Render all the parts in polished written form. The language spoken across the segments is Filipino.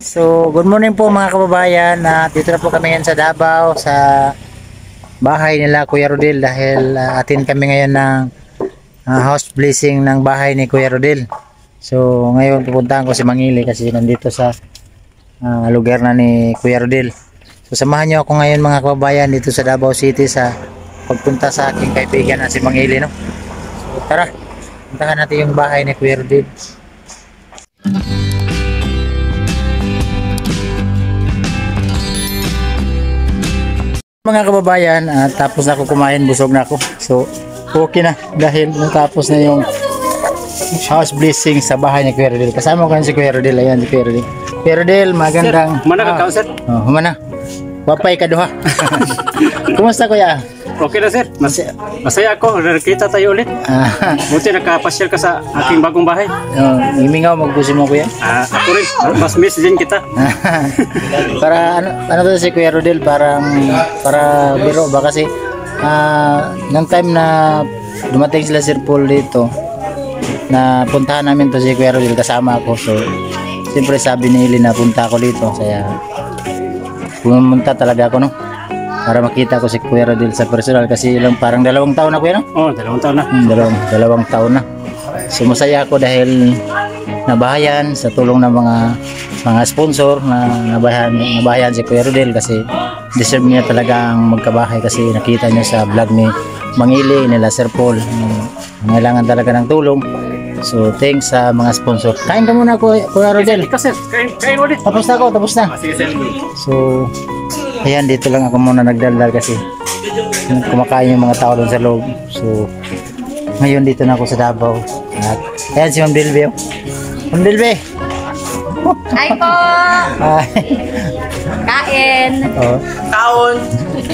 So, good morning po mga kababayan. Dito na po kami ngayon sa Davao sa bahay nila Kuya Rodel dahil atin kami ngayon ng house blessing ng bahay ni Kuya Rodel. So, ngayon pupuntahan ko si Mangili kasi nandito sa lugar na ni Kuya Rodel. So, samahan niyo ako ngayon mga kababayan dito sa Davao City sa pagpunta sa aking kaibigan na si Mangili, no? So, tara, puntahan natin yung bahay ni Kuya Rodel. Mga kababayan, tapos na ako kumain, busog na ako. So, okay na dahil natapos na yung house blessing sa bahay ni Kuya Rodel. Kasama ko na si Kuya Rodel. Ayan si Kuya Rodel. Kuya Rodel, magandang... Sir, humana ka sir? Humana. Wapay ka duha. Kumusta kuya? Okay na sir. Masaya ako. Nakita tayo ulit. Buti nakapasyal ka sa aking bagong bahay. Imingaw magbusi mo kuya? Ako rin. Mas miss din kita. Para ano to si Kuya Rodel, para biro ba kasi nang time na dumating sila Sir Paul dito na puntahan namin to si Kuya Rodel, kasama ako. So siyempre sabi ni Eli na punta ako dito, kaya pumunta talaga ako, no, para makita ko si Kuya Rodel sa personal kasi parang 2 taon na kuya, no? Oo, 2 taon na. Dalawang taon na. So masaya ako dahil nabahayan sa tulong ng mga sponsor na nabahayan si Kuya Rodel kasi deserve niya talaga ang magkabahay kasi nakita niya sa vlog ni Mangili nila Sir Paul, kailangan talaga ng tulong. So thanks sa mga sponsor. Kain ka muna Kuya Rodel. Ikaw sir, kain ulit. Tapos na ako, tapos na. Sige sir. So ayan, dito lang ako muna nagdaldal kasi kumakain yung mga tao doon sa loob. So ngayon dito na ako sa Davao. At ayan si Ma'am Dilbe. Ma'am Dilbe. Hi po! Kain! Oh. Kaon!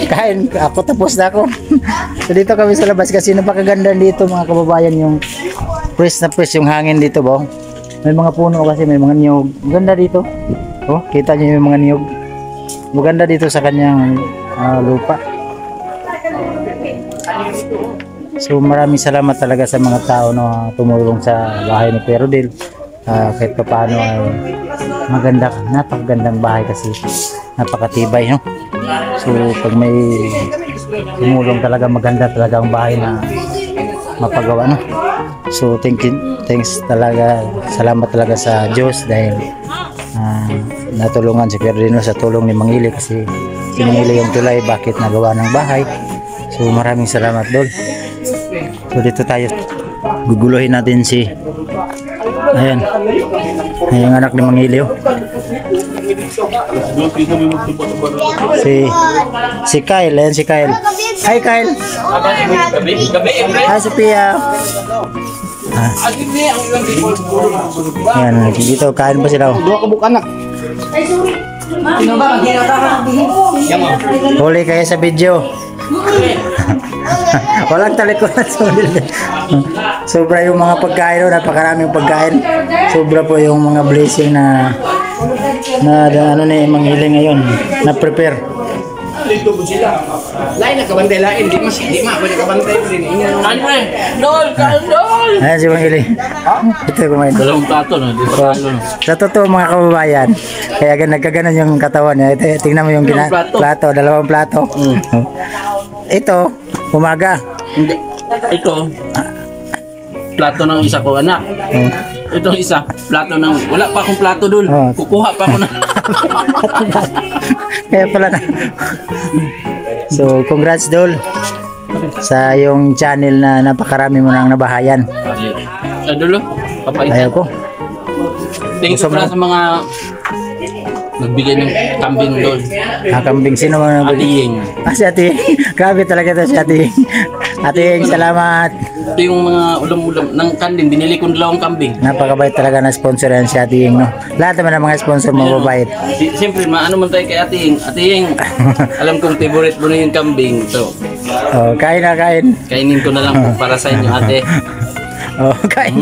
Kain, ako tapos na ako. So dito kami sa labas kasi napakaganda dito mga kababayan, yung fresh na fresh yung hangin dito ba. May mga puno kasi, may mga niyog. Maganda dito. Oh, kita niyo yung mga niyog. Maganda dito sa kanyang lupa. So maraming salamat talaga sa mga tao na tumulong sa bahay ni Kuya Rodel. Kahit pa paano ay maganda, napakagandang bahay kasi napakatibay, no? So pag may tumulong talaga, maganda talaga ang bahay na mapagawa, no? So thanks talaga, salamat talaga sa Diyos dahil natulungan si Kuya Rodel sa tulong ni Mangili kasi si Mangili yung tulay bakit nagawa ng bahay. So maraming salamat Dol. So dito tayo, guguluhin natin si ayan, yung anak ni Mangili, oh. Si Kyle, ayan si Kyle. Hi Kyle. Hi Sophia. Ayan, dito kain pa sila, oh. Dua kabuk anak. Huli kayo sa video. Walang talikuran. Sobra yung mga pagkain, no? Napakaraming pagkain. Sobra po yung mga blessing na ano ni Mangili ngayon na prepare. Dito po sila. Lain na kabantay lain, di ma pwede kabantay din. Ano eh? Dol. Ayan si Mangili. Ito kumain. Dalawang plato no, di So, sa totoo mga kababayan, kaya nagkaganon yung katawan niya. Tingnan mo yung plato, 2 plato. Ito, umaga. Hindi. Ito, plato ng isa ko anak. Ito isa, plato ng, wala pa akong plato dun. Kukuha pa ako na. Kaya pala na. So, congrats Dol sa yung channel na napakarami mo nang nabahayan. Dulo, papait. Ayaw ko. Thank you pala sa mga nagbigay ng kambing doon. Kambing, sino mo nagbigay? Ate Ying. Si Ate Ying. Grabe talaga to si Ate Ying. Ate Ying, salamat. Ito yung mga ulam-ulam ng kanding. Binili ko 2 kambing. Napakabait talaga na sponsor yan si Ate Ying, no? Lahat naman ng mga sponsor mo mabait. Siyempre, maano man tayo kay Ate Ying. Ate Ying, alam kong favorite mo na yung kambing. So, kain na kain. kainin ko na lang po para sa inyo, ate. Kain.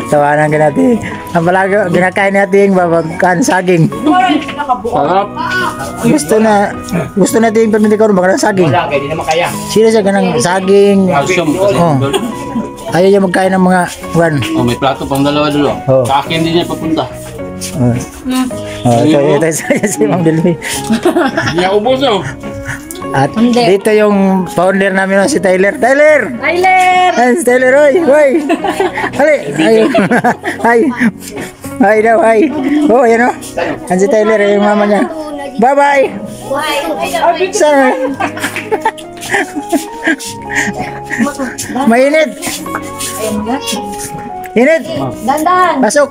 Tawanan ka natin. Ang palagi, ginakain natin babagkan saging. Sarap. Gusto natin yung pamilya ko baka ng saging. Wala, kaya di naman kaya. Sino siya ganang saging? Calcium kasi. Ayaw niya magkain ng mga Oh, may plato pang 2 dulo. Oh. Sa akin din niya papunta. Ito si Ma'am Delby. Hindi ako ubos oh. At dito yung founder namin, si Tyler. Tyler! Tyler! Ay, si Tyler, oy! Oy! Hali! Ay! Ay! Ay daw, ay! Oh, yan o. Yan si Tyler, yung mama niya. Bye-bye! Saan? Mainit! Init! Dandan! Pasok!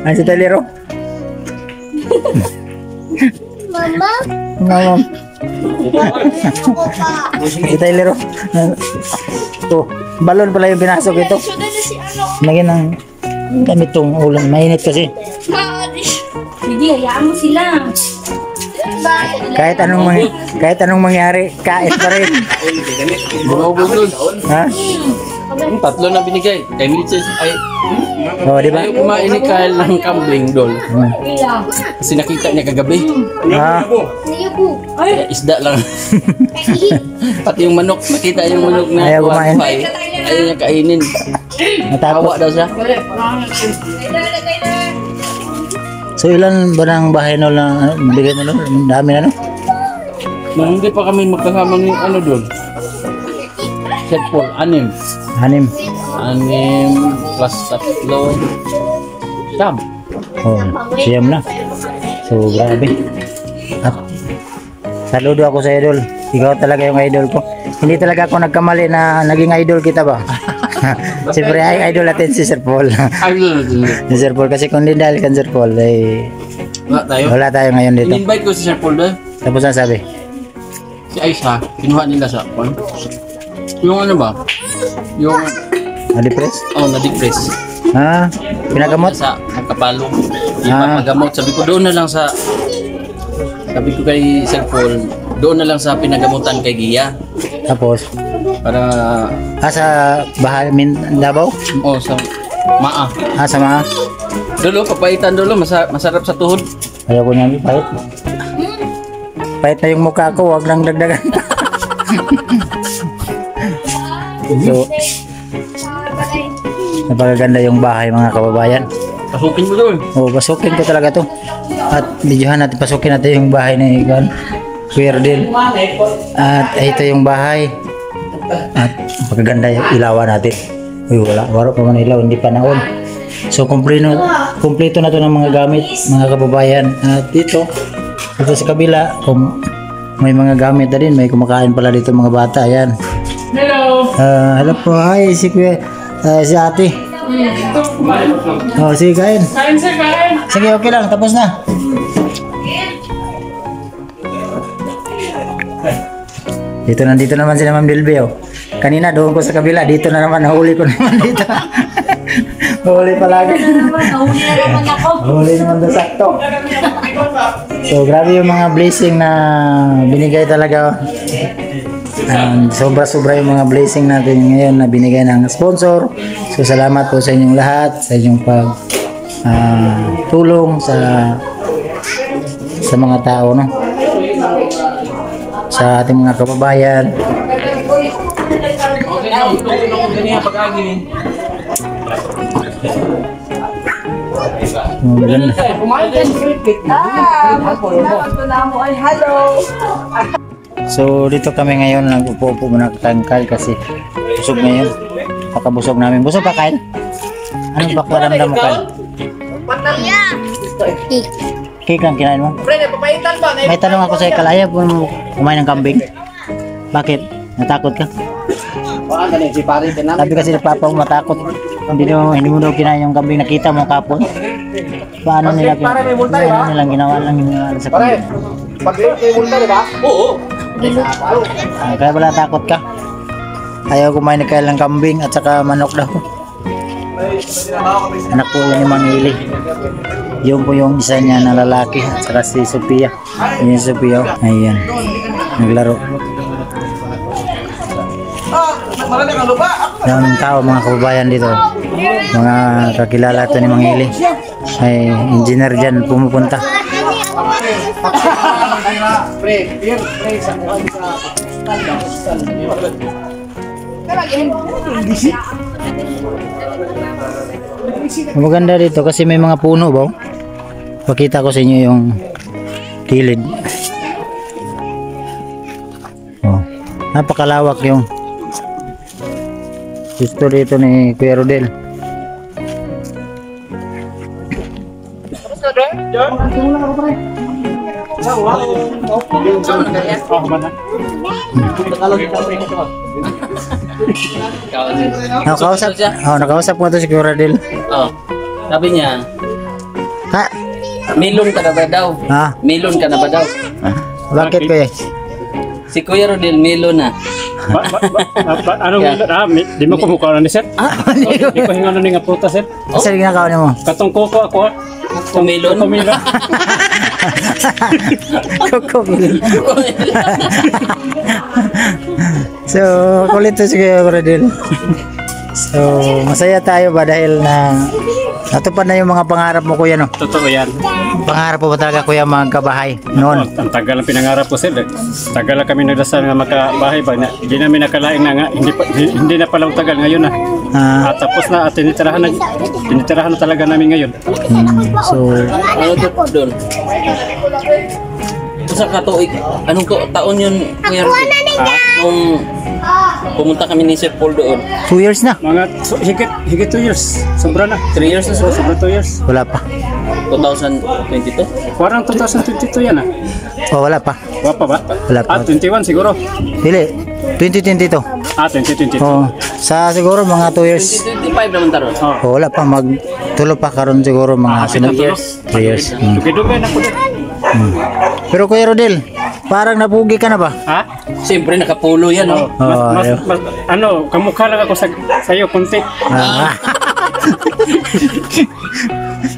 Yan si Tyler, oh. Mama? Mama. Si Tyler, oh. Oh, balon pala yung pinasok ito. Lagyan ng gamit tong ulan. Mainit kasi. Sige, hayaan mo sila. Kahit anong mangyari, kait pa rin. Bumabog doon. Ha? Tatlo na binigay. Kay Mitchell ay Oh, di ba? ayaw kumain ni Kyle ng kambing doon. Kasi nakita niya kagabi. Ah, Kaya isda lang. Pati yung manok, nakita yung manok na Ayaw kumain. buhay. Ayaw niya kainin. natakot. Tawa daw siya. So ilan ba ng bahay no na bigay mo no? Ang dami na no? Nung hindi pa kami magkasama ng ano doon. Set Paul, 6. 6. 6 plus 3. Siyam. Oh, siyam na. So grabe. At saludo ako sa idol. Ikaw talaga yung idol ko. Hindi talaga ako nagkamali na naging idol kita ba? Siyempre ay idol natin si Sir Paul. Si Sir Paul kasi kung hindi dahil kan Sir Paul ay wala tayo ngayon dito. In-invite ko si Sir Paul doon. Tapos ang sabi? Si Aisha, kinuha nila sa Paul. Yung ano ba? Yung Na-depress? na-depress. Ah, pinagamot? Sa magkapalo. Ah. Ipapagamot. Sabi ko doon na lang sa sabi ko kay Sir Paul, doon na lang sa pinagamutan kay Gia. Tapos? Para Sa bahay Davao? sa maa. Sa mga? Dulo, papaitan dulo, masarap sa tuhod. Ayaw ko niyan, pahit. Pahit na yung mukha ko, wag lang dagdagan. So, napakaganda yung bahay mga kababayan. Pasukin mo doon. Oh, pasukin ko talaga to. At videohan natin, pasukin natin yung bahay ni Kuya Rodel. At ito yung bahay. At napakaganda yung ilawan natin. Uy, wala pa man ilaw, hindi pa naon. So, kumpleto na to ng mga gamit, mga kababayan. At dito sa kabila, kung may mga gamit na din, may kumakain pala dito mga bata. Ayan. Hello. Hello po. Hi, si Kuya, si ate. Oh, sige, kain. Kain sir, kain. Sige, okay lang. Tapos na. Nandito naman sila Ma'am Delby, oh. Kanina doon ko sa kabila. Dito na naman. Nahuli ko naman dito. Nahuli palagi. Nahuli na naman ako. Nahuli naman doon sakto. So, grabe yung mga blessing na binigay talaga. Sobra-sobra yung mga blessing natin ngayon na binigay ng sponsor. So salamat po sa inyong lahat, sa inyong tulong sa mga tao, no? Sa ating mga kababayan. Okay na, tulog ako ganyan pag-agi. Maganda. So dito kami ngayon, nag-upo-upo muna katangkal kasi busog ngayon. Pakabusog namin. Busog ka, Kyle? Anong pakiramdam mo, Kyle? Cake ang kinain mo? May tanong ako sa Kyle, ayaw mo kumain ng kambing? Bakit? Natakot ka? Sabi kasi ni Papa mo matakot. Hindi mo daw kinain yung kambing, nakita mo kapon. Paano nilang ginawa lang sa kambing? Oo. Kaya wala takot ka? Ayaw kumain ni Kyle ng kambing at saka manok daw. Anak po yan yung Mangili. Yung po yung isa niya na lalaki at saka si Sophia. Yun yung Sophia. Ayan. Naglaro. Yung tao mga kababayan dito. Mga kakilala ito ni Mangili. Ay engineer dyan pumupunta. Maganda dito kasi may mga puno ba? Pakita ko sa inyo yung kilid. Oh, napakalawak yung gusto dito ni Kuya Rodel. Nakausap ko to si Kuya Rodel. Oh. Sabi niya, Ha? milon ka na ba daw? Ha? Milon ka na ba daw? Bakit Kuya? Si Kuya Rodel, milon na. Anong di mo kumukha na ni sir? Di ko hinga na nga puta sir. Asa ginagawa niyo mo? Katong kuko ako. Kumilon. Kumila. Kukumil. So, kulit to si Kuya Rodel. So, masaya tayo ba dahil na natupad na yung mga pangarap mo Kuya, no? Totoo yan. Pangarap po ba talaga Kuya magkabahay noon? Ang tagal ang pinangarap ko sir. Tagal na kami nagdasal nga makabahay ba. Hindi namin nakalain na nga. Hindi na palang tagal ngayon na. At tapos na at tinitirahan na talaga namin ngayon. So, Ano doon? Sa katuig, anong taon yun, Kuya Rodel? Nung pumunta kami ni Sir Paul doon. 2 years na? Mga higit 2 years. Sobra na. 3 years na Sobra 2 years. Wala pa. 2022. Parang 2022 yan ah. Oh, wala pa. Wapa ba? Wala pa. 21 siguro. Dili, 2022. 2022. Oh, sa siguro mga 2 years. 2025 naman taron. Oh, wala pa magtulo pa karon siguro mga sunod 3 years. 3 years. Dugay-dugay na po din. Pero Kuya Rodel, parang napugi ka na ba? Ha? Siyempre, nakapulo yan, oh. Ano, kamukha lang ako sa iyo konti. Ah.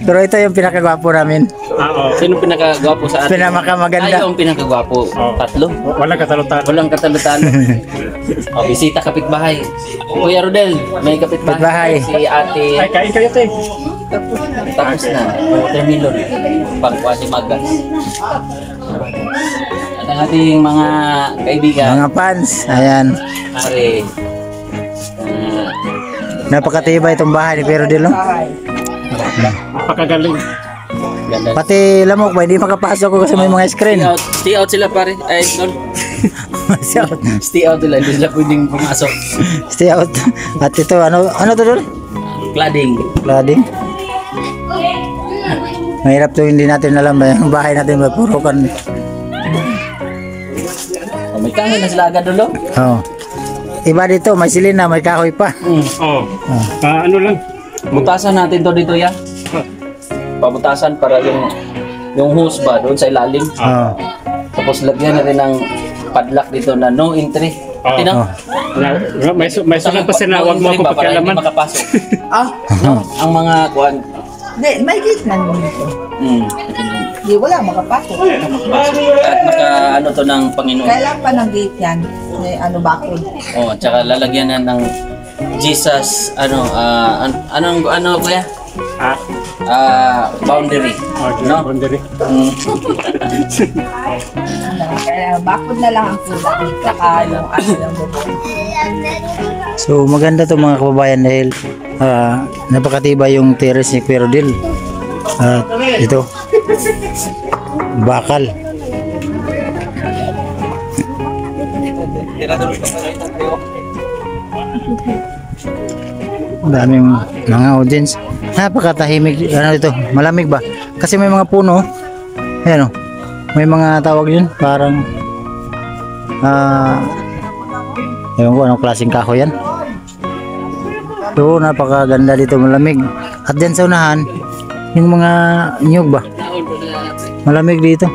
Pero ito yung pinakagwapo namin. Oo. Sino pinakagwapo sa atin? Pinakamaganda. Ayaw ang pinakagwapo. Oh. Tatlo. Walang katalutan. Walang katalutan. O, bisita kapitbahay. Kuya Rodel, may kapitbahay. Kapitbahay. Si ate. Ay, kain kayo te. Tapos na. Watermelon. Pangkuha si Magas. At ang ating mga kaibigan. Mga fans, ayan. Pare. Napakatibay itong bahay ni Kuya Rodel, no? Napakagaling. Ganda. Pati lamok ba, hindi makapasok ko kasi may mga screen. Stay out sila pare. Ay, no. Stay out. Stay out sila. Hindi sila pwedeng pumasok. Stay out. At ito, ano to Dol? Cladding. Cladding. Mahirap to, hindi natin alam ba yung bahay natin ba puro kan. Oh, may kahoy na sila agad dulo. Oh. Iba dito, may silina, may kahoy pa. Oh. Ano lang. Butasan natin to dito ya. Pabutasan para yung hose ba doon sa ilalim. Oh. Tapos lagyan natin ng padlock dito na no entry. Oh. Tinang. May sulat pa sila, huwag mo ako pagkalaman. Hindi makapasok. No, ang mga kuan. Hindi, may gate na naman ito. Hindi, wala makapasok. At maka ano to ng Panginoon. Kailan pa ng gate yan? May ano bakod. Oh, at saka lalagyan na ng Jesus ano kuya? Boundary. No? Boundary. Kaya bakod na lang ang kulang. Saka yung ano lang bubong. So maganda to mga kababayan dahil napakatibay yung terrace ni Kuya Rodel. At ito, bakal. Ang daming mga audience. Napakatahimik. Ano ito? Malamig ba? Kasi may mga puno. Ayan o. May mga tawag yun. Parang ewan ko anong klaseng kahoy yan. So napakaganda dito, malamig. At dyan sa unahan, yung mga nyug ba? Malamig dito.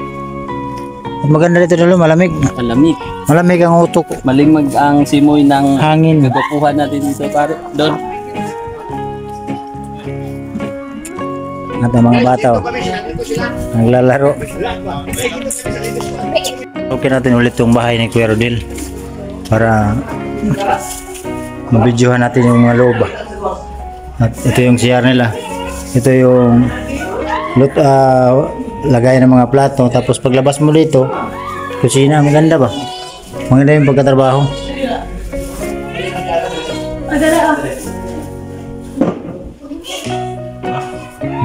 At maganda dito dalo, malamig. Malamig. Malamig ang utok. Malimag ang simoy ng Hangin. Nagpapuhan natin dito pare. Doon. At ang mga bata naglalaro. Okay natin ulit yung bahay ni Kuya Rodel para mabidyohan natin yung mga loob. At ito yung CR nila. Ito yung lagay ng mga plato. Tapos paglabas mo dito, kusina, maganda ba? Maganda yung pagkatrabaho.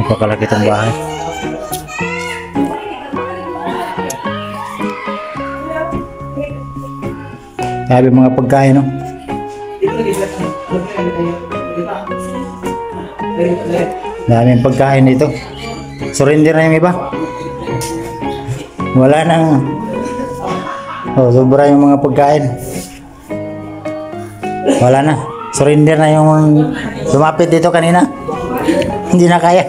Napakalaki itong bahay. Sabi mga pagkain, no? Daming pagkain dito. Surrender na yung iba. Wala nang... Oh, sobra yung mga pagkain. Wala na. Surrender na yung lumapit dito kanina. Hindi na kaya.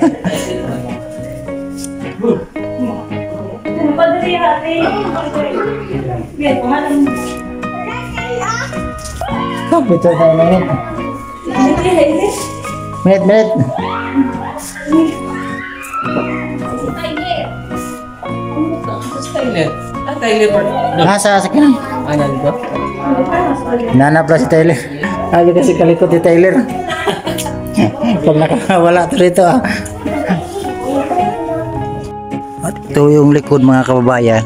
Oh, ito tayo minute. Minute. Tyler pa. Nasa sakyan. Anan ko? Nanap na si Tyler. Lagi kasi kalikot ni Tyler. Pag nakawala ito rito ah. At ito yung likod mga kababayan.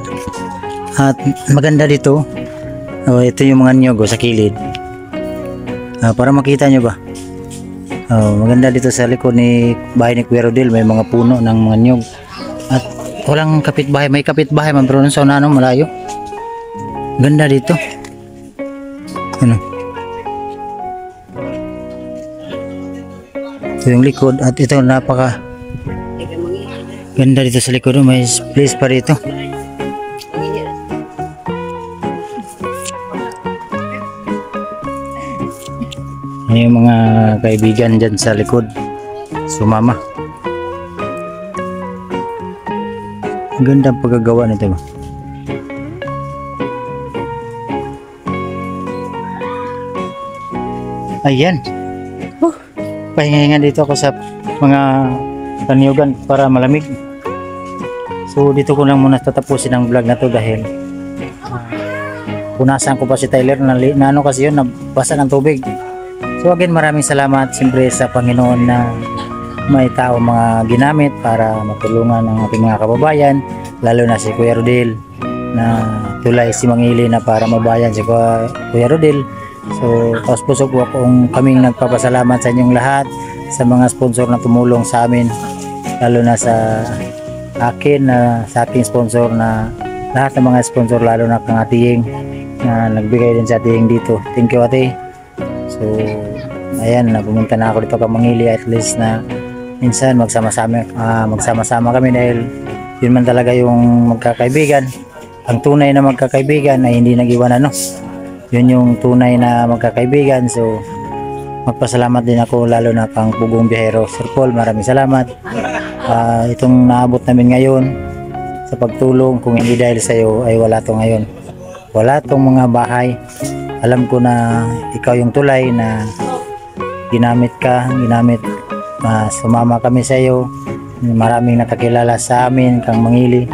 At maganda dito. Oh, ito yung mga niyog sa kilid. Para makita nyo ba? Oh, maganda dito sa likod ni bahay ni Kuya Rodel. May mga puno ng mga niyog. At walang kapitbahay. May kapitbahay man pero sa unano malayo. Ganda dito. Ano? Ito yung likod at ito napaka ganda dito sa likod. May place pa rito. May mga kaibigan dyan sa likod. Sumama. Ang ganda ang pagkagawa nito ba? Ayan. Pahinga-hinga dito ako sa mga taniyugan para malamig. So dito ko lang muna tatapusin ang vlog na to dahil punasan ko pa si Tyler na ano kasi yun, nabasa ng tubig. So again, maraming salamat siyempre sa Panginoon na may tao mga ginamit para matulungan ang ating mga kababayan, lalo na si Kuya Rodel na tulay si Mangili na para mabayan si Kuya Rodel. So taos puso po akong kaming nagpapasalamat sa inyong lahat, sa mga sponsor na tumulong sa amin, lalo na sa akin na sa ating sponsor na lahat ng mga sponsor, lalo na kang Atiying na nagbigay din sa Atiying dito. Thank you Ate. So ayan, pumunta na ako dito ka Mangili at least na minsan magsama-sama kami dahil yun man talaga yung magkakaibigan. Ang tunay na magkakaibigan ay hindi nag-iwan, ano? Yun yung tunay na magkakaibigan. So magpasalamat din ako lalo na kang Pugong Biyahero Sir Paul, maraming salamat. Itong naabot namin ngayon sa pagtulong, kung hindi dahil sa iyo ay wala to ngayon, wala tong mga bahay. Alam ko na ikaw yung tulay na ginamit, sumama kami sa iyo. Maraming nakakilala sa amin kang Mangili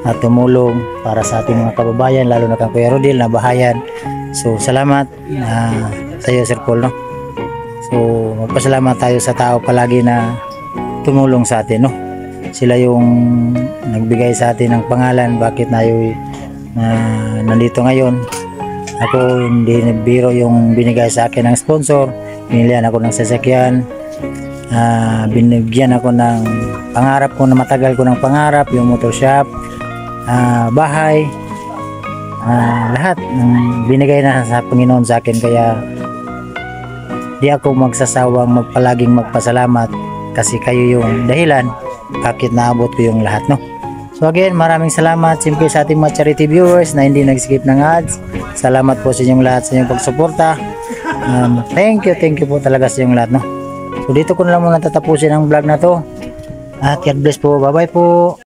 at tumulong para sa ating mga kababayan, lalo na kang Kuya Rodel na bahayan. So salamat sa iyo Sir Paul, no? So magpasalamat tayo sa tao palagi na tumulong sa atin, no? Sila yung nagbigay sa atin ng pangalan bakit tayo nandito ngayon. Ako hindi nagbiro yung binigay sa akin ng sponsor. Binilihan ako ng sasakyan, binigyan ako ng pangarap ko na matagal ko ng pangarap, yung motor shop, bahay, lahat ng binigay na sa Panginoon sa akin. Kaya di ako magsasawang palaging magpasalamat kasi kayo yung dahilan bakit naabot ko yung lahat, no? So again, maraming salamat siyempre sa ating mga charity viewers na hindi nag-skip ng ads. Salamat po sa inyong lahat sa inyong pagsuporta. Thank you po talaga sa inyong lahat, no? So dito ko na lang muna tatapusin ang vlog na to. At God bless po. Bye bye po.